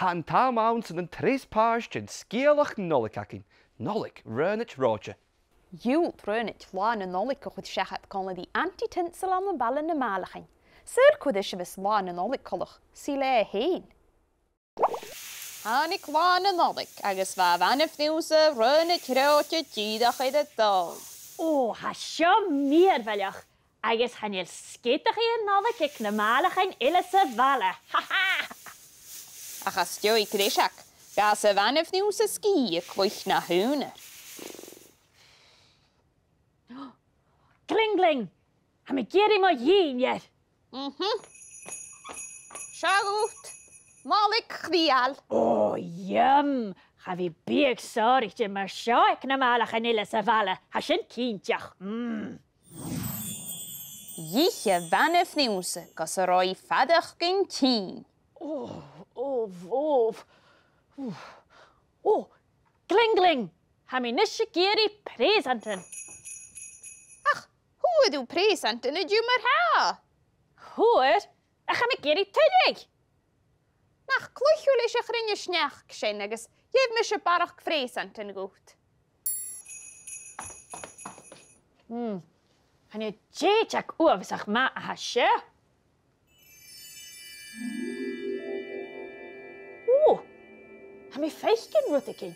Han tam ounce and treas pàirt in Sgeulachd Nollaig Nollaig Raghnaid Reòthte. Júl Raghnaid láin an Nollaig chud seachad con the anti-tinsel an ballan na málachin. Sir chud is bis láin an Nollaig colach sí le héin. Hannig láin an Nollaig agus bha bhanaf niúsa Raghnaid Reòthte díadach iad dal. O, ha sio mir velach. Agus hanil skeitach an Nollaig ik na málachin ille sa vale. Ha ha! Achas jooi krishak, gas a vanaf niúsa ski a cloich na húnar. Klingling! Ha me geri mo yin yet. Shagut, Nollaig Raghnaid. O, yum! Ha vi big sorry je mar sio ik na málachin ille sa vale. Ha sin kientjach. Jiche vanaf niúsa, gas a roi fadach gyn tien. Oh, Klingling! Ha me nisje geri presenten. Ach, hoe doe presenten het je maar ha? Hoor? Ha me geri tunig. Nach clochul is je grinje snach gschen agus, jeef me je barach presenten goed. Han je jeetjak oorvisag ma hasje. Ha me feisken ruttekin.